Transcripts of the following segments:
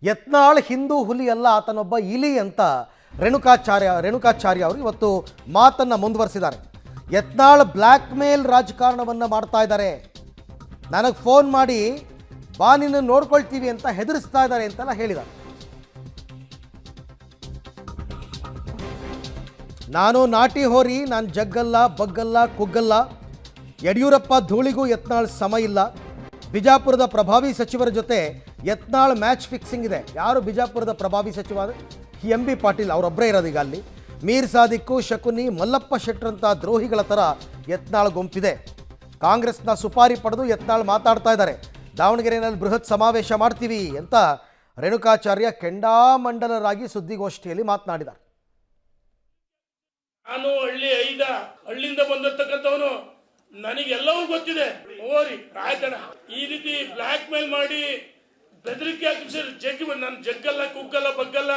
ಯತ್ನಾಳ್ ಹಿಂದೂ ಹುಲಿ ಅಲ್ಲ, ಆತನೊಬ್ಬ ಇಲಿ ಅಂತ ರೇಣುಕಾಚಾರ್ಯ ಅವರು ಇವತ್ತು ಮಾತನ್ನು ಮುಂದುವರಿಸಿದ್ದಾರೆ. ಯತ್ನಾಳ್ ಬ್ಲ್ಯಾಕ್ ಮೇಲ್ ರಾಜಕಾರಣವನ್ನು ಮಾಡ್ತಾ ಇದ್ದಾರೆ, ನನಗೆ ಫೋನ್ ಮಾಡಿ ಬಾ ನಿನ್ನ ನೋಡ್ಕೊಳ್ತೀವಿ ಅಂತ ಹೆದರಿಸ್ತಾ ಇದ್ದಾರೆ ಅಂತೆಲ್ಲ ಹೇಳಿದ್ದಾರೆ. ನಾನು ನಾಟಿ ಹೋರಿ, ನಾನು ಜಗ್ಗಲ್ಲ ಬಗ್ಗಲ್ಲ ಕುಗ್ಗಲ್ಲ, ಯಡಿಯೂರಪ್ಪ ಧೂಳಿಗೂ ಯತ್ನಾಳ್ ಸಮ ಇಲ್ಲ. ಬಿಜಾಪುರದ ಪ್ರಭಾವಿ ಸಚಿವರ ಜೊತೆ ಯತ್ನಾಳ್ ಮ್ಯಾಚ್ ಫಿಕ್ಸಿಂಗ್ ಇದೆ. ಯಾರು ಬಿಜಾಪುರದ ಪ್ರಭಾವಿ ಸಚಿವ? MB ಪಾಟೀಲ್ ಅವರೊಬ್ಬರೇ ಇರೋದೀಗ ಅಲ್ಲಿ. ಮೀರ್ ಸಾದಿಕ್ಕು, ಶಕುನಿ, ಮಲ್ಲಪ್ಪ ಶೆಟ್ಟರಂಥ ದ್ರೋಹಿಗಳ ಥರ ಯತ್ನಾಳ್ ಗುಂಪಿದೆ. ಕಾಂಗ್ರೆಸ್ನ ಸುಪಾರಿ ಪಡೆದು ಯತ್ನಾಳ್ ಮಾತಾಡ್ತಾ ಇದ್ದಾರೆ. ದಾವಣಗೆರೆಯಲ್ಲಿ ಬೃಹತ್ ಸಮಾವೇಶ ಮಾಡ್ತೀವಿ ಅಂತ ರೇಣುಕಾಚಾರ್ಯ ಕೆಂಡಾಮಂಡಲರಾಗಿ ಸುದ್ದಿಗೋಷ್ಠಿಯಲ್ಲಿ ಮಾತನಾಡಿದ್ದಾರೆ. ನಾನು ಹಳ್ಳಿಯಿಂದ ಬಂದಿರ್ತಕ್ಕಂಥವನು, ನನಗೆಲ್ಲವೂ ಗೊತ್ತಿದೆ. ಓರಿ ಆಯ್ತಣ್ಣ, ಈ ರೀತಿ ಬ್ಲ್ಯಾಕ್ ಮೇಲ್ ಮಾಡಿ ಬೆದರಿಕೆ ಹಾಕಿ ನಾನು ಜಗ್ಗಲ್ಲ ಕುಗ್ಗಲ್ಲ ಬಗ್ಗಲ್ಲ,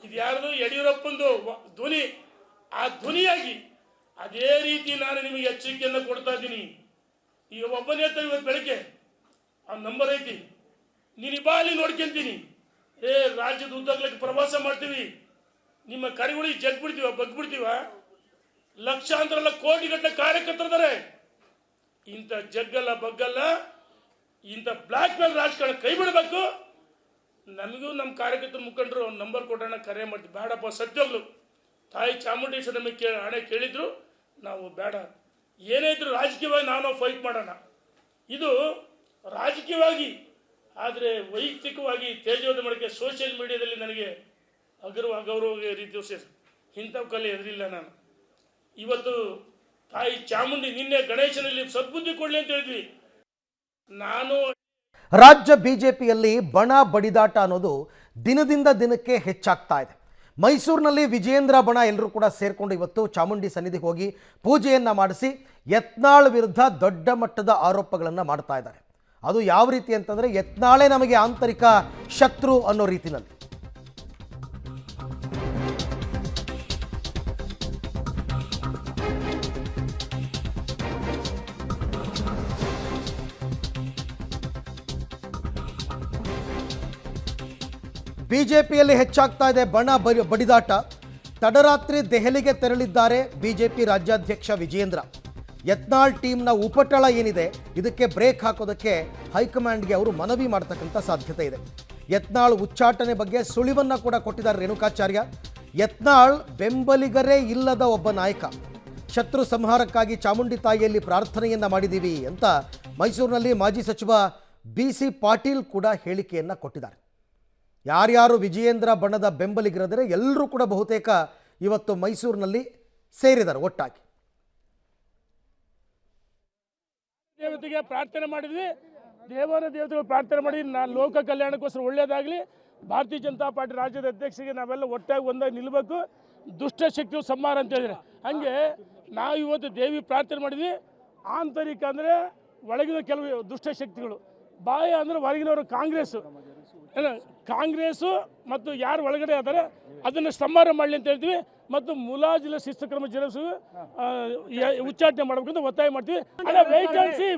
ಇದು ಯಾರ್ದು? ಯಡಿಯೂರಪ್ಪಂದು ಧ್ವನಿ. ಆ ಧ್ವನಿಯಾಗಿ ಅದೇ ರೀತಿ ನಾನು ನಿಮಗೆ ಎಚ್ಚರಿಕೆಯನ್ನು ಕೊಡ್ತಾ ಇದ್ದೀನಿ. ಈಗ ಒಬ್ಬನೇ ಇವತ್ತು ಬೆಳಗ್ಗೆ ಆ ನಂಬರ್ ಐತಿ, ನೀನು ಬಾಲಿ ನೋಡ್ಕೊಂತೀನಿ. ರಾಜ್ಯದ ಉದ್ದಗಲಕ್ಕೆ ಪ್ರವಾಸ ಮಾಡ್ತೀವಿ, ನಿಮ್ಮ ಕರಿಗಳಿಗೆ ಜಗ್ ಬಿಡ್ತೀವ ಬಗ್ಬಿಡ್ತೀವ, ಲಕ್ಷಾಂತರ ಕೋಟಿಗಟ್ಟಲೆ ಕಾರ್ಯಕರ್ತರಿದ್ದಾರೆ. ಇಂಥ ಜಗ್ಗಲ್ಲ ಬಗ್ಗಲ್ಲ, ಇಂಥ ಬ್ಲ್ಯಾಕ್ ಮೇಲ್ ರಾಜಕಾರಣ ಕೈ ಬಿಡಬೇಕು. ನಮಗೂ ನಮ್ಮ ಕಾರ್ಯಕರ್ತರ ಮುಖಂಡರು ನಂಬರ್ ಕೊಟ್ಟೋಣ, ಕರೆ ಮಾಡ್ತೀವಿ. ಬೇಡಪ್ಪ, ಸತ್ಯೋಗ್ಲು ತಾಯಿ ಚಾಮುಂಡೇಶ್ವರಿ ನಮಗೆ ಹಣೆ ಕೇಳಿದ್ರು, ನಾವು ಬೇಡ, ಏನೇ ಇದ್ರು ರಾಜಕೀಯವಾಗಿ ನಾವು ಫೈಟ್ ಮಾಡೋಣ. ಇದು ರಾಜಕೀಯವಾಗಿ, ಆದರೆ ವೈಯಕ್ತಿಕವಾಗಿ ತೇಜೋದ ಮಾಡೋಕ್ಕೆ ಸೋಷಿಯಲ್ ಮೀಡಿಯಾದಲ್ಲಿ ನನಗೆ ಅಗೌರವ ರೀತಿ ಇಂಥವು ಕಲೆ ಎದುರಿಲ್ಲ. ನಾನು ಇವತ್ತು ತಾಯಿ ಚಾಮುಂಡಿ ನಿನ್ನೆ ಗಣೇಶನಲ್ಲಿ ಸದ್ಬುದ್ಧಿ ಕೊಡಲಿ ಅಂತ ಹೇಳಿದ್ವಿ. ನಾನು ರಾಜ್ಯ ಬಿಜೆಪಿಯಲ್ಲಿ ಬಣ ಬಡಿದಾಟ ಅನ್ನೋದು ದಿನದಿಂದ ದಿನಕ್ಕೆ ಹೆಚ್ಚಾಗ್ತಾ ಇದೆ. ಮೈಸೂರಿನಲ್ಲಿ ವಿಜಯೇಂದ್ರ ಬಣ ಎಲ್ಲರೂ ಕೂಡ ಸೇರಿಕೊಂಡು ಇವತ್ತು ಚಾಮುಂಡಿ ಸನ್ನಿಧಿಗೆ ಹೋಗಿ ಪೂಜೆಯನ್ನು ಮಾಡಿಸಿ ಯತ್ನಾಳ್ ವಿರುದ್ಧ ದೊಡ್ಡ ಮಟ್ಟದ ಆರೋಪಗಳನ್ನು ಮಾಡ್ತಾ ಇದ್ದಾರೆ. ಅದು ಯಾವ ರೀತಿ ಅಂತಂದರೆ, ಯತ್ನಾಳೇ ನಮಗೆ ಆಂತರಿಕ ಶತ್ರು ಅನ್ನೋ ರೀತಿಯಲ್ಲಿ. ಬಿಜೆಪಿಯಲ್ಲಿ ಹೆಚ್ಚಾಗ್ತಾ ಇದೆ ಬಣ ಬಡಿದಾಟ. ತಡರಾತ್ರಿ ದೆಹಲಿಗೆ ತೆರಳಿದ್ದಾರೆ ಬಿಜೆಪಿ ರಾಜ್ಯಾಧ್ಯಕ್ಷ ವಿಜಯೇಂದ್ರ. ಯತ್ನಾಳ್ ಟೀಮ್ನ ಉಪಟಳ ಏನಿದೆ, ಇದಕ್ಕೆ ಬ್ರೇಕ್ ಹಾಕೋದಕ್ಕೆ ಹೈಕಮಾಂಡ್ಗೆ ಅವರು ಮನವಿ ಮಾಡ್ತಕ್ಕಂಥ ಸಾಧ್ಯತೆ ಇದೆ. ಯತ್ನಾಳ್ ಉಚ್ಚಾಟನೆ ಬಗ್ಗೆ ಸುಳಿವನ್ನು ಕೂಡ ಕೊಟ್ಟಿದ್ದಾರೆ ರೇಣುಕಾಚಾರ್ಯ. ಯತ್ನಾಳ್ ಬೆಂಬಲಿಗರೇ ಇಲ್ಲದ ಒಬ್ಬ ನಾಯಕ, ಶತ್ರು ಸಂಹಾರಕ್ಕಾಗಿ ಚಾಮುಂಡಿ ತಾಯಿಯಲ್ಲಿ ಪ್ರಾರ್ಥನೆಯನ್ನು ಮಾಡಿದ್ದೀವಿ ಅಂತ ಮೈಸೂರಿನಲ್ಲಿ ಮಾಜಿ ಸಚಿವ BC ಪಾಟೀಲ್ ಕೂಡ ಹೇಳಿಕೆಯನ್ನು ಕೊಟ್ಟಿದ್ದಾರೆ. ಯಾರ್ಯಾರು ವಿಜಯೇಂದ್ರ ಬಣದ ಬೆಂಬಲಿಗರಿದ್ದಾರೆ ಎಲ್ಲರೂ ಕೂಡ ಬಹುತೇಕ ಇವತ್ತು ಮೈಸೂರಿನಲ್ಲಿ ಸೇರಿದ್ದಾರೆ ಒಟ್ಟಾಗಿ. ದೇವತೆಗೆ ಪ್ರಾರ್ಥನೆ ಮಾಡಿದ್ವಿ, ದೇವತೆಗಳು ಪ್ರಾರ್ಥನೆ ಮಾಡಿ ನಾನು ಲೋಕ ಕಲ್ಯಾಣಕ್ಕೋಸ್ಕರ ಒಳ್ಳೆಯದಾಗಲಿ, ಭಾರತೀಯ ಜನತಾ ಪಾರ್ಟಿ ರಾಜ್ಯದ ಅಧ್ಯಕ್ಷರಿಗೆ ನಾವೆಲ್ಲ ಒಟ್ಟಾಗಿ ಒಂದಾಗಿ ನಿಲ್ಲಬೇಕು, ದುಷ್ಟಶಕ್ತಿಯು ಸಂಹಾರ ಅಂತ ಹೇಳಿದ್ರೆ ಹಂಗೆ ನಾವು ಇವತ್ತು ದೇವಿ ಪ್ರಾರ್ಥನೆ ಮಾಡಿದ್ವಿ. ಆಂತರಿಕ ಅಂದರೆ ಒಳಗಿನ ಕೆಲವು ದುಷ್ಟಶಕ್ತಿಗಳು, ಬಾಹ್ಯ ಅಂದರೆ ಹೊರಗಿನವರು ಕಾಂಗ್ರೆಸ್ಸು ಮತ್ತು ಯಾರು ಒಳಗಡೆ ಆದರೆ ಅದನ್ನು ಸಂಹಾರ ಮಾಡಲಿ ಅಂತ ಹೇಳ್ತೀವಿ. ಮತ್ತು ಮುಲಾಜಿಲ ಶಿಸ್ತು ಕ್ರಮ ಜರುಗಿಸಿ ಉಚ್ಚಾಟನೆ ಮಾಡಬೇಕಂತ ಒತ್ತಾಯ ಮಾಡ್ತೀವಿ. ಅಣ್ಣ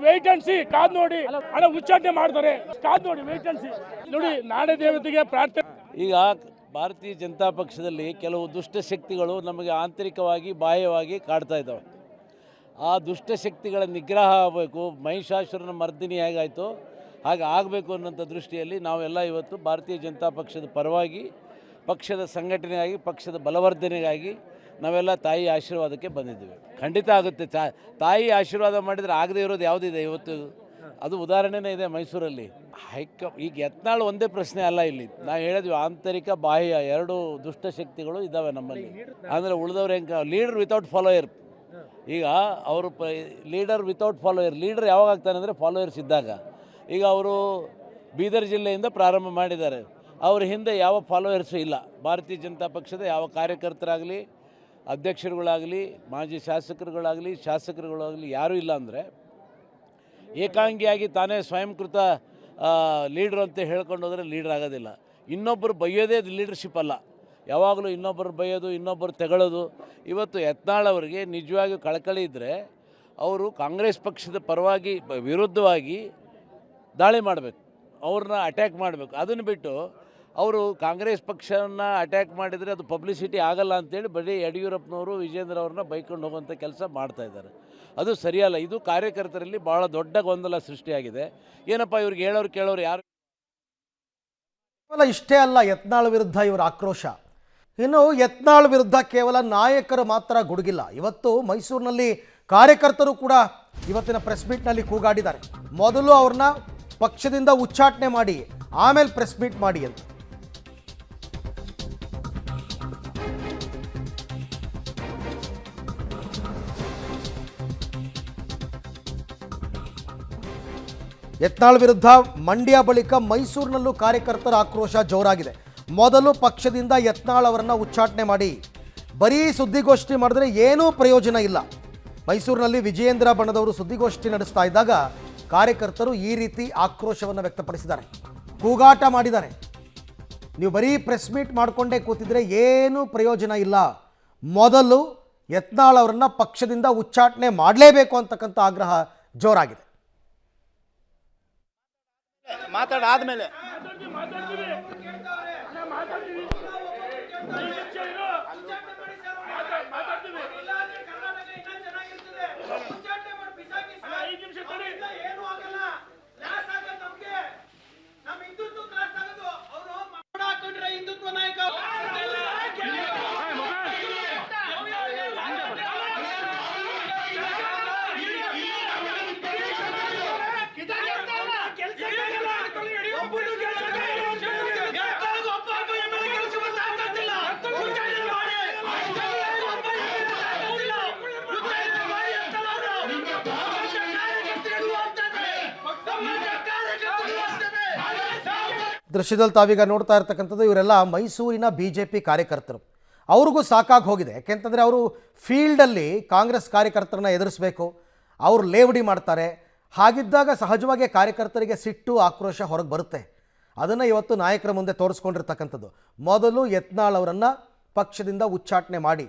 ವೆಯ್ಟ್ ಅಂಡ್ ಸಿ ಕಾದ್ ನೋಡಿ, ಅಣ್ಣ ಉಚ್ಚಾಟನೆ ಮಾಡ್ತಾರೆ, ಕಾದ್ ನೋಡಿ, ವೆಯ್ಟ್ ಅಂಡ್ ಸಿ ನೋಡಿ. ನಾಡ ದೇವತೆಗೆ ಪ್ರಾರ್ಥನೆ. ಈಗ ಭಾರತೀಯ ಜನತಾ ಪಕ್ಷದಲ್ಲಿ ಕೆಲವು ದುಷ್ಟಶಕ್ತಿಗಳು ನಮಗೆ ಆಂತರಿಕವಾಗಿ ಬಾಹ್ಯವಾಗಿ ಕಾಡ್ತಾ ಇದ್ದಾವೆ. ಆ ದುಷ್ಟಶಕ್ತಿಗಳ ನಿಗ್ರಹ ಆಗಬೇಕು. ಮಹಿಷಾಸುರನ ಮರ್ದಿನಿ ಹೇಗಾಯಿತು ಹಾಗೆ ಆಗಬೇಕು ಅನ್ನೋಂಥ ದೃಷ್ಟಿಯಲ್ಲಿ ನಾವೆಲ್ಲ ಇವತ್ತು ಭಾರತೀಯ ಜನತಾ ಪಕ್ಷದ ಪರವಾಗಿ, ಪಕ್ಷದ ಸಂಘಟನೆಗಾಗಿ, ಪಕ್ಷದ ಬಲವರ್ಧನೆಗಾಗಿ ನಾವೆಲ್ಲ ತಾಯಿ ಆಶೀರ್ವಾದಕ್ಕೆ ಬಂದಿದ್ದೇವೆ. ಖಂಡಿತ ಆಗುತ್ತೆ. ತಾಯಿ ಆಶೀರ್ವಾದ ಮಾಡಿದರೆ ಆಗದೆ ಇರೋದು ಯಾವುದಿದೆ ಇವತ್ತು? ಅದು ಉದಾಹರಣೆನೇ ಇದೆ ಮೈಸೂರಲ್ಲಿ. ಈಗ ಯತ್ನಾಳ್ ಒಂದೇ ಪ್ರಶ್ನೆ ಅಲ್ಲ, ಇಲ್ಲಿ ನಾವು ಹೇಳಿದ್ವಿ ಆಂತರಿಕ ಬಾಹ್ಯ ಎರಡು ದುಷ್ಟಶಕ್ತಿಗಳು ಇದ್ದಾವೆ ನಮ್ಮಲ್ಲಿ. ಅಂದರೆ ಉಳಿದವ್ರು ಹೆಂಗೆ ಲೀಡರ್ ವಿತೌಟ್ ಫಾಲೋಯರ್. ಈಗ ಅವರು ಲೀಡರ್ ವಿತೌಟ್ ಫಾಲೋಯರ್, ಲೀಡರ್ ಯಾವಾಗ ಆಗ್ತಾನೆ ಅಂದರೆ ಫಾಲೋಯರ್ಸ್ ಇದ್ದಾಗ. ಈಗ ಅವರು ಬೀದರ್ ಜಿಲ್ಲೆಯಿಂದ ಪ್ರಾರಂಭ ಮಾಡಿದ್ದಾರೆ, ಅವ್ರ ಹಿಂದೆ ಯಾವ ಫಾಲೋಯರ್ಸು ಇಲ್ಲ. ಭಾರತೀಯ ಜನತಾ ಪಕ್ಷದ ಯಾವ ಕಾರ್ಯಕರ್ತರಾಗಲಿ, ಅಧ್ಯಕ್ಷರುಗಳಾಗಲಿ, ಮಾಜಿ ಶಾಸಕರುಗಳಾಗಲಿ ಯಾರೂ ಇಲ್ಲ. ಅಂದರೆ ಏಕಾಂಗಿಯಾಗಿ ತಾನೇ ಸ್ವಯಂಕೃತ ಲೀಡ್ರ್ ಅಂತ ಹೇಳ್ಕೊಂಡು ಹೋದರೆ ಲೀಡ್ರ್ ಆಗೋದಿಲ್ಲ. ಇನ್ನೊಬ್ಬರು ಬೈಯೋದೇ ಲೀಡರ್ಶಿಪ್ ಅಲ್ಲ. ಯಾವಾಗಲೂ ಇನ್ನೊಬ್ಬರು ಬೈಯೋದು, ಇನ್ನೊಬ್ಬರು ತೆಗಳೋದು. ಇವತ್ತು ಯತ್ನಾಳ್ ಅವರಿಗೆ ನಿಜವಾಗಿಯೂ ಕಳಕಳಿ ಇದ್ದರೆ ಅವರು ಕಾಂಗ್ರೆಸ್ ಪಕ್ಷದ ಪರವಾಗಿ ವಿರುದ್ಧವಾಗಿ ದಾಳಿ ಮಾಡಬೇಕು. ಅವ್ರನ್ನ ಅಟ್ಯಾಕ್ ಮಾಡಬೇಕು. ಅದನ್ನು ಬಿಟ್ಟು ಅವರು ಕಾಂಗ್ರೆಸ್ ಪಕ್ಷವನ್ನು ಅಟ್ಯಾಕ್ ಮಾಡಿದರೆ ಅದು ಪಬ್ಲಿಸಿಟಿ ಆಗಲ್ಲ ಅಂತೇಳಿ ಬರೀ ಯಡಿಯೂರಪ್ಪನವರು ವಿಜೇಂದ್ರ ಅವ್ರನ್ನ ಬೈಕೊಂಡು ಹೋಗುವಂಥ ಕೆಲಸ ಮಾಡ್ತಾಯಿದ್ದಾರೆ. ಅದು ಸರಿಯಲ್ಲ. ಇದು ಕಾರ್ಯಕರ್ತರಲ್ಲಿ ಭಾಳ ದೊಡ್ಡ ಗೊಂದಲ ಸೃಷ್ಟಿಯಾಗಿದೆ. ಏನಪ್ಪ ಇವ್ರಿಗೆ ಹೇಳೋರು ಕೇಳೋರು ಯಾರು? ಕೇವಲ ಇಷ್ಟೇ ಅಲ್ಲ ಯತ್ನಾಳ್ ವಿರುದ್ಧ ಇವರ ಆಕ್ರೋಶ. ಇನ್ನು ಯತ್ನಾಳ್ ವಿರುದ್ಧ ಕೇವಲ ನಾಯಕರು ಮಾತ್ರ ಗುಡುಗಿಲ್ಲ. ಇವತ್ತು ಮೈಸೂರಿನಲ್ಲಿ ಕಾರ್ಯಕರ್ತರು ಕೂಡ ಇವತ್ತಿನ ಪ್ರೆಸ್ ಮೀಟ್ನಲ್ಲಿ ಕೂಗಾಡಿದ್ದಾರೆ. ಮೊದಲು ಅವ್ರನ್ನ ಪಕ್ಷದಿಂದ ಉಚ್ಚಾಟನೆ ಮಾಡಿ ಆಮೇಲೆ ಪ್ರೆಸ್ ಮೀಟ್ ಮಾಡಿ ಅಂತ. ಯತ್ನಾಳ್ ವಿರುದ್ಧ ಮಂಡ್ಯ ಬಳಿಕ ಮೈಸೂರಿನಲ್ಲೂ ಕಾರ್ಯಕರ್ತರ ಆಕ್ರೋಶ ಜೋರಾಗಿದೆ. ಮೊದಲು ಪಕ್ಷದಿಂದ ಯತ್ನಾಳ್ ಅವರನ್ನು ಉಚ್ಚಾಟನೆ ಮಾಡಿ ಬರೀ ಸುದ್ದಿಗೋಷ್ಠಿ ಮಾಡಿದ್ರೆ ಏನೂ ಪ್ರಯೋಜನ ಇಲ್ಲ. ಮೈಸೂರಿನಲ್ಲಿ ವಿಜಯೇಂದ್ರ ಬಣದವರು ಸುದ್ದಿಗೋಷ್ಠಿ ನಡೆಸ್ತಾ ಇದ್ದಾಗ ಕಾರ್ಯಕರ್ತರು ಈ ರೀತಿ ಆಕ್ರೋಶವನ್ನು ವ್ಯಕ್ತಪಡಿಸಿದ್ದಾರೆ, ಕೂಗಾಟ ಮಾಡಿದ್ದಾರೆ. ನೀವು ಬರೀ ಪ್ರೆಸ್ ಮೀಟ್ ಮಾಡಿಕೊಂಡೇ ಕೂತಿದ್ರೆ ಏನೂ ಪ್ರಯೋಜನ ಇಲ್ಲ. ಮೊದಲು ಯತ್ನಾಳ್ ಅವರನ್ನು ಪಕ್ಷದಿಂದ ಉಚ್ಚಾಟನೆ ಮಾಡಲೇಬೇಕು ಅಂತಕ್ಕಂಥ ಆಗ್ರಹ ಜೋರಾಗಿದೆ. ಮಾತಾಡಾದ್ಮೇಲೆ ಹಿಂದುತ್ವ ನಾಯಕ ದೃಶ್ಯದಲ್ಲಿ ತಾವೀಗ ನೋಡ್ತಾ ಇರ್ತಕ್ಕಂಥದ್ದು ಇವರೆಲ್ಲ ಮೈಸೂರಿನ BJP ಕಾರ್ಯಕರ್ತರು. ಅವ್ರಿಗೂ ಸಾಕಾಗಿ ಹೋಗಿದೆ. ಯಾಕೆಂತಂದರೆ ಅವರು ಫೀಲ್ಡಲ್ಲಿ ಕಾಂಗ್ರೆಸ್ ಕಾರ್ಯಕರ್ತರನ್ನ ಎದುರಿಸಬೇಕು, ಅವರು ಲೇವಡಿ ಮಾಡ್ತಾರೆ. ಹಾಗಿದ್ದಾಗ ಸಹಜವಾಗಿ ಕಾರ್ಯಕರ್ತರಿಗೆ ಸಿಟ್ಟು ಆಕ್ರೋಶ ಹೊರಗೆ ಬರುತ್ತೆ. ಅದನ್ನು ಇವತ್ತು ನಾಯಕರ ಮುಂದೆ ತೋರಿಸ್ಕೊಂಡಿರ್ತಕ್ಕಂಥದ್ದು. ಮೊದಲು ಯತ್ನಾಳ್ ಅವರನ್ನು ಪಕ್ಷದಿಂದ ಉಚ್ಚಾಟನೆ ಮಾಡಿ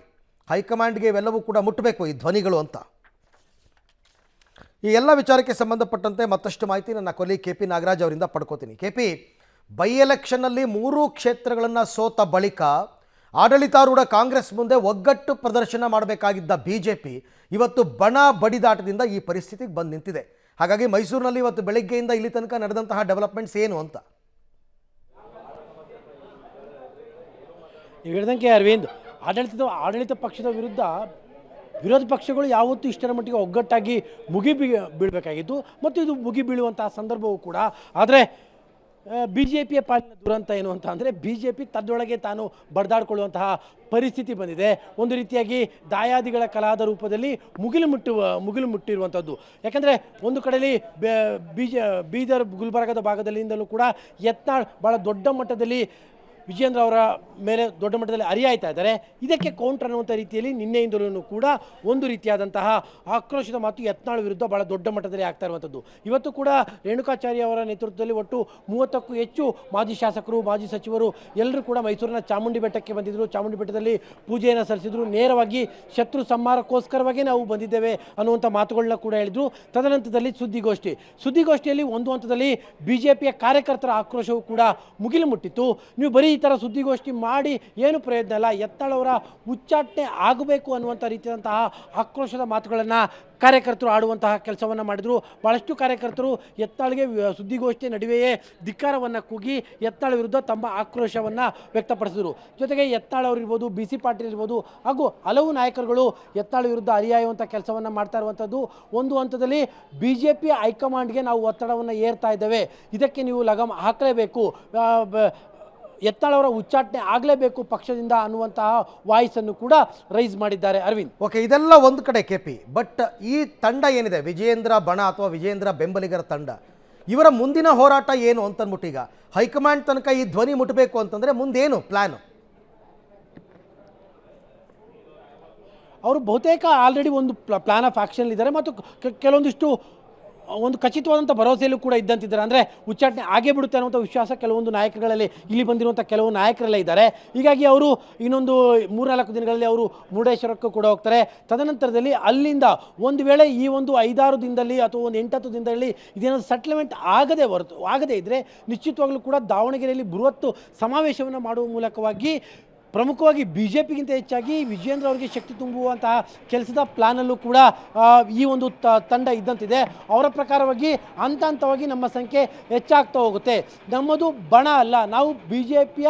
ಹೈಕಮಾಂಡ್ಗೆ ಇವೆಲ್ಲವೂ ಕೂಡ ಮುಟ್ಟಬೇಕು ಈ ಧ್ವನಿಗಳು ಅಂತ. ಈ ಎಲ್ಲ ವಿಚಾರಕ್ಕೆ ಸಂಬಂಧಪಟ್ಟಂತೆ ಮತ್ತಷ್ಟು ಮಾಹಿತಿ ನನ್ನ ಕೊಲಿ KP ನಾಗರಾಜ್ ಅವರಿಂದ ಪಡ್ಕೋತೀನಿ. KP, ಬೈ ಎಲೆಕ್ಷನ್ನಲ್ಲಿ 3 ಕ್ಷೇತ್ರಗಳನ್ನು ಸೋತ ಬಳಿಕ ಆಡಳಿತಾರೂಢ ಕಾಂಗ್ರೆಸ್ ಮುಂದೆ ಒಗ್ಗಟ್ಟು ಪ್ರದರ್ಶನ ಮಾಡಬೇಕಾಗಿದ್ದ BJP ಇವತ್ತು ಬಣ ಬಡಿದಾಟದಿಂದ ಈ ಪರಿಸ್ಥಿತಿಗೆ ಬಂದು ನಿಂತಿದೆ. ಹಾಗಾಗಿ ಮೈಸೂರಿನಲ್ಲಿ ಇವತ್ತು ಬೆಳಗ್ಗೆಯಿಂದ ಇಲ್ಲಿ ತನಕ ನಡೆದಂತಹ ಡೆವಲಪ್ಮೆಂಟ್ಸ್ ಏನು ಅಂತ? ನೀವು ಹೇಳಿದಂಗೆ ಅರವಿಂದ್, ಆಡಳಿತ ಪಕ್ಷದ ವಿರುದ್ಧ ವಿರೋಧ ಪಕ್ಷಗಳು ಯಾವತ್ತೂ ಇಷ್ಟರ ಮಟ್ಟಿಗೆ ಒಗ್ಗಟ್ಟಾಗಿ ಬೀಳಬೇಕಾಗಿತ್ತು ಮತ್ತು ಇದು ಬೀಳುವಂತಹ ಸಂದರ್ಭವೂ ಕೂಡ. ಆದರೆ BJPಯ ಪಾಲಿನ ದುರಂತ ಏನು ಅಂತ ಅಂದರೆ BJP ತನ್ನೊಳಗೆ ತಾನು ಬಡ್ದಾಡ್ಕೊಳ್ಳುವಂತಹ ಪರಿಸ್ಥಿತಿ ಬಂದಿದೆ. ಒಂದು ರೀತಿಯಾಗಿ ದಾಯಾದಿಗಳ ಕಲಾದ ರೂಪದಲ್ಲಿ ಮುಗಿಲು ಮುಟ್ಟಿರುವಂಥದ್ದು. ಯಾಕಂದರೆ ಒಂದು ಕಡೆಯಲ್ಲಿ ಬೀದರ್ ಗುಲ್ಬರ್ಗದ ಭಾಗದಲ್ಲಿಂದಲೂ ಕೂಡ ಯತ್ನಾಳ್ ಭಾಳ ದೊಡ್ಡ ಮಟ್ಟದಲ್ಲಿ ವಿಜೇಂದ್ರ ಅವರ ಮೇಲೆ ದೊಡ್ಡ ಮಟ್ಟದಲ್ಲಿ ಹರಿಯಾಯ್ತಾ ಇದ್ದಾರೆ. ಇದಕ್ಕೆ ಕೌಂಟರ್ ಅನ್ನುವಂಥ ರೀತಿಯಲ್ಲಿ ನಿನ್ನೆಯಿಂದಲೂ ಕೂಡ ಒಂದು ರೀತಿಯಾದಂತಹ ಆಕ್ರೋಶದ ಮಾತು ಯತ್ನಾಳ್ ವಿರುದ್ಧ ಭಾಳ ದೊಡ್ಡ ಮಟ್ಟದಲ್ಲಿ ಆಗ್ತಾ ಇರುವಂಥದ್ದು. ಇವತ್ತು ಕೂಡ ರೇಣುಕಾಚಾರ್ಯ ಅವರ ನೇತೃತ್ವದಲ್ಲಿ ಒಟ್ಟು 30ಕ್ಕೂ ಹೆಚ್ಚು ಮಾಜಿ ಶಾಸಕರು, ಮಾಜಿ ಸಚಿವರು ಎಲ್ಲರೂ ಕೂಡ ಮೈಸೂರಿನ ಚಾಮುಂಡಿ ಬೆಟ್ಟಕ್ಕೆ ಬಂದಿದ್ದರು. ಚಾಮುಂಡಿ ಬೆಟ್ಟದಲ್ಲಿ ಪೂಜೆಯನ್ನು ಸಲ್ಲಿಸಿದ್ರು. ನೇರವಾಗಿ ಶತ್ರು ಸಂಹಾರಕ್ಕೋಸ್ಕರವಾಗಿ ನಾವು ಬಂದಿದ್ದೇವೆ ಅನ್ನುವಂಥ ಮಾತುಗಳನ್ನ ಕೂಡ ಹೇಳಿದರು. ತದನಂತರದಲ್ಲಿ ಸುದ್ದಿಗೋಷ್ಠಿಯಲ್ಲಿ ಒಂದು ಹಂತದಲ್ಲಿ BJPಯ ಕಾರ್ಯಕರ್ತರ ಆಕ್ರೋಶವೂ ಕೂಡ ಮುಗಿಲು ಮುಟ್ಟಿತ್ತು. ನೀವು ಬರೀ ಈ ಥರ ಸುದ್ದಿಗೋಷ್ಠಿ ಮಾಡಿ ಏನು ಪ್ರಯೋಜನ ಇಲ್ಲ, ಯತ್ನಾಳ್ ಅವರ ಉಚ್ಚಾಟನೆ ಆಗಬೇಕು ಅನ್ನುವಂಥ ರೀತಿಯಾದಂತಹ ಆಕ್ರೋಶದ ಮಾತುಗಳನ್ನು ಕಾರ್ಯಕರ್ತರು ಆಡುವಂತಹ ಕೆಲಸವನ್ನು ಮಾಡಿದರು. ಭಾಳಷ್ಟು ಕಾರ್ಯಕರ್ತರು ಯತ್ನಾಳ್ಗೆ ಸುದ್ದಿಗೋಷ್ಠಿ ನಡುವೆಯೇ ಧಿಕ್ಕಾರವನ್ನು ಕೂಗಿ ಯತ್ನಾಳ್ ವಿರುದ್ಧ ತಮ್ಮ ಆಕ್ರೋಶವನ್ನು ವ್ಯಕ್ತಪಡಿಸಿದರು. ಜೊತೆಗೆ ಯತ್ನಾಳ್ ಅವರಿರ್ಬೋದು, BC ಪಾಟೀಲ್ ಇರ್ಬೋದು ಹಾಗೂ ಹಲವು ನಾಯಕರುಗಳು ಯತ್ನಾಳ್ ವಿರುದ್ಧ ಹರಿಯಾಯುವಂಥ ಕೆಲಸವನ್ನು ಮಾಡ್ತಾ ಇರುವಂಥದ್ದು. ಒಂದು ಹಂತದಲ್ಲಿ BJP ಹೈಕಮಾಂಡ್ಗೆ ನಾವು ಒತ್ತಡವನ್ನು ಏರ್ತಾ ಇದ್ದೇವೆ, ಇದಕ್ಕೆ ನೀವು ಲಗಾಮ್ ಹಾಕಲೇಬೇಕು, ಯತ್ನಾಳ್ ಅವರ ಉಚ್ಚಾಟನೆ ಆಗಲೇಬೇಕು ಪಕ್ಷದಿಂದ ಅನ್ನುವಂತಹ ವಾಯ್ಸನ್ನು ಕೂಡ ರೈಸ್ ಮಾಡಿದ್ದಾರೆ. ಅರವಿಂದ್, ಓಕೆ, ಇದೆಲ್ಲ ಒಂದು ಕಡೆ KP, ಬಟ್ ಈ ತಂಡ ಏನಿದೆ ವಿಜಯೇಂದ್ರ ಬಣ ಅಥವಾ ವಿಜಯೇಂದ್ರ ಬೆಂಬಲಿಗರ ತಂಡ, ಇವರ ಮುಂದಿನ ಹೋರಾಟ ಏನು ಅಂತಂದ್ಬಿಟ್ಟು ಈಗ ಹೈಕಮಾಂಡ್ ತನಕ ಈ ಧ್ವನಿ ಮುಟ್ಟಬೇಕು ಅಂತಂದರೆ ಮುಂದೇನು ಪ್ಲ್ಯಾನು? ಅವರು ಬಹುತೇಕ ಆಲ್ರೆಡಿ ಒಂದು ಪ್ಲಾನ್ ಆಫ್ ಆ್ಯಕ್ಷನ್ ಇದ್ದಾರೆ ಮತ್ತು ಕೆಲವೊಂದಿಷ್ಟು ಒಂದು ಖಚಿತವಾದಂಥ ಭರವಸೆಯಲ್ಲೂ ಕೂಡ ಇದ್ದಂತಿದ್ದಾರೆ. ಅಂದರೆ ಉಚ್ಚಾಟನೆ ಆಗೇ ಬಿಡುತ್ತೆ ಅನ್ನುವಂಥ ವಿಶ್ವಾಸ ಕೆಲವೊಂದು ನಾಯಕರುಗಳಲ್ಲಿ, ಇಲ್ಲಿ ಬಂದಿರುವಂಥ ಕೆಲವು ನಾಯಕರಲ್ಲೇ ಇದ್ದಾರೆ. ಹೀಗಾಗಿ ಅವರು ಇನ್ನೊಂದು 3-4 ದಿನಗಳಲ್ಲಿ ಅವರು ಮುರುಡೇಶ್ವರಕ್ಕೂ ಕೂಡ ಹೋಗ್ತಾರೆ. ತದನಂತರದಲ್ಲಿ ಅಲ್ಲಿಂದ ಒಂದು ವೇಳೆ ಈ ಒಂದು 5-6 ದಿನದಲ್ಲಿ ಅಥವಾ ಒಂದು 8-10 ದಿನದಲ್ಲಿ ಇದೇನಾದರೂ ಸೆಟ್ಲ್ಮೆಂಟ್ ಆಗದೇ ಇದ್ದರೆ ನಿಶ್ಚಿತವಾಗಲೂ ಕೂಡ ದಾವಣಗೆರೆಯಲ್ಲಿ ಬೃಹತ್ ಸಮಾವೇಶವನ್ನು ಮಾಡುವ ಮೂಲಕವಾಗಿ ಪ್ರಮುಖವಾಗಿ ಬಿ ಜೆ ಪಿಗಿಂತ ಹೆಚ್ಚಾಗಿ ವಿಜಯೇಂದ್ರ ಅವರಿಗೆ ಶಕ್ತಿ ತುಂಬುವಂತಹ ಕೆಲಸದ ಪ್ಲಾನಲ್ಲೂ ಕೂಡ ಈ ಒಂದು ತಂಡ ಇದ್ದಂತಿದೆ. ಅವರ ಪ್ರಕಾರವಾಗಿ ಹಂತ ಹಂತವಾಗಿ ನಮ್ಮ ಸಂಖ್ಯೆ ಹೆಚ್ಚಾಗ್ತಾ ಹೋಗುತ್ತೆ. ನಮ್ಮದು ಬಣ ಅಲ್ಲ, ನಾವು ಬಿ ಜೆ ಪಿಯ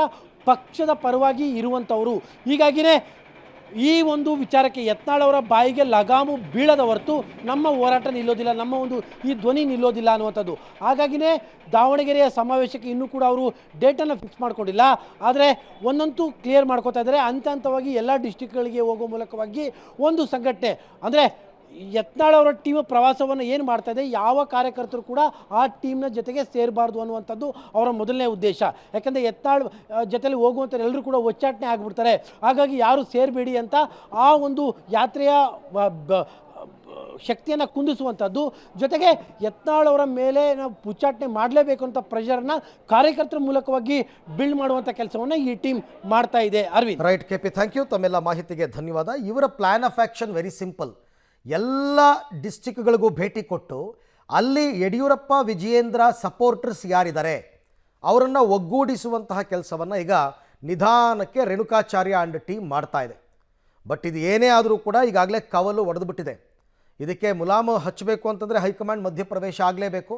ಪಕ್ಷದ ಪರವಾಗಿ ಇರುವಂಥವರು. ಹೀಗಾಗಿಯೇ ಈ ಒಂದು ವಿಚಾರಕ್ಕೆ ಯತ್ನಾಳ್ ಅವರ ಬಾಯಿಗೆ ಲಗಾಮು ಬೀಳದ ಹೊರತು ನಮ್ಮ ಹೋರಾಟ ನಿಲ್ಲೋದಿಲ್ಲ, ನಮ್ಮ ಒಂದು ಈ ಧ್ವನಿ ನಿಲ್ಲೋದಿಲ್ಲ ಅನ್ನುವಂಥದ್ದು. ಹಾಗಾಗಿಯೇ ದಾವಣಗೆರೆಯ ಸಮಾವೇಶಕ್ಕೆ ಇನ್ನೂ ಕೂಡ ಅವರು ಡೇಟನ್ನು ಫಿಕ್ಸ್ ಮಾಡ್ಕೊಂಡಿಲ್ಲ. ಆದರೆ ಒಂದಂತೂ ಕ್ಲಿಯರ್ ಮಾಡ್ಕೋತಾ ಇದ್ದಾರೆ, ಹಂತ ಹಂತವಾಗಿ ಎಲ್ಲ ಡಿಸ್ಟಿಕ್ಗಳಿಗೆ ಹೋಗೋ ಮೂಲಕವಾಗಿ ಒಂದು ಸಂಘಟನೆ, ಅಂದರೆ ಯತ್ನಾಳ್ ಅವರ ಟೀಮ್ ಪ್ರವಾಸವನ್ನು ಏನು ಮಾಡ್ತಾ ಇದೆ, ಯಾವ ಕಾರ್ಯಕರ್ತರು ಕೂಡ ಆ ಟೀಮ್ನ ಜೊತೆಗೆ ಸೇರಬಾರ್ದು ಅನ್ನುವಂಥದ್ದು ಅವರ ಮೊದಲನೇ ಉದ್ದೇಶ. ಯಾಕಂದರೆ ಯತ್ನಾಳ್ ಜೊತೆಲಿ ಹೋಗುವಂಥ ಎಲ್ಲರೂ ಕೂಡ ಒಚ್ಚಾಟನೆ ಆಗಿಬಿಡ್ತಾರೆ. ಹಾಗಾಗಿ ಯಾರು ಸೇರಬೇಡಿ ಅಂತ ಆ ಒಂದು ಯಾತ್ರೆಯ ಶಕ್ತಿಯನ್ನು ಕುಂದಿಸುವಂಥದ್ದು, ಜೊತೆಗೆ ಯತ್ನಾಳ್ ಅವರ ಮೇಲೆ ನಾವು ಉಚ್ಚಾಟನೆ ಮಾಡಲೇಬೇಕು ಅಂತ ಪ್ರೆಷರ್ನ ಕಾರ್ಯಕರ್ತರ ಮೂಲಕವಾಗಿ ಬಿಲ್ಡ್ ಮಾಡುವಂಥ ಕೆಲಸವನ್ನು ಈ ಟೀಮ್ ಮಾಡ್ತಾ ಇದೆ. Arvind. Right KP, thank you. ತಮ್ಮೆಲ್ಲ ಮಾಹಿತಿಗೆ ಧನ್ಯವಾದ. ಇವರ plan of action very simple. ಎಲ್ಲ ಡಿಸ್ಟಿಕ್ಗಳಿಗೂ ಭೇಟಿ ಕೊಟ್ಟು ಅಲ್ಲಿ ಯಡಿಯೂರಪ್ಪ ವಿಜಯೇಂದ್ರ ಸಪೋರ್ಟರ್ಸ್ ಯಾರಿದ್ದಾರೆ ಅವರನ್ನು ಒಗ್ಗೂಡಿಸುವಂತಹ ಕೆಲಸವನ್ನು ಈಗ ನಿಧಾನಕ್ಕೆ ರೇಣುಕಾಚಾರ್ಯ ಆ್ಯಂಡ್ ಟೀಮ್ ಮಾಡ್ತಾ ಇದೆ. ಬಟ್ ಇದು ಏನೇ ಆದರೂ ಕೂಡ ಈಗಾಗಲೇ ಕವಲು ಒಡೆದುಬಿಟ್ಟಿದೆ. ಇದಕ್ಕೆ ಮುಲಾಮು ಹಚ್ಚಬೇಕು ಅಂತಂದರೆ ಹೈಕಮಾಂಡ್ ಮಧ್ಯಪ್ರವೇಶ ಆಗಲೇಬೇಕು.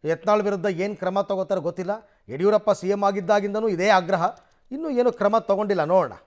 ಯತ್ನಾಳ್ ವಿರುದ್ಧ ಏನು ಕ್ರಮ ತಗೋತಾರೆ ಗೊತ್ತಿಲ್ಲ. ಯಡಿಯೂರಪ್ಪ CM ಆಗಿದ್ದಾಗಿಂದನೂ ಇದೇ ಆಗ್ರಹ, ಇನ್ನೂ ಏನು ಕ್ರಮ ತಗೊಂಡಿಲ್ಲ, ನೋಡೋಣ.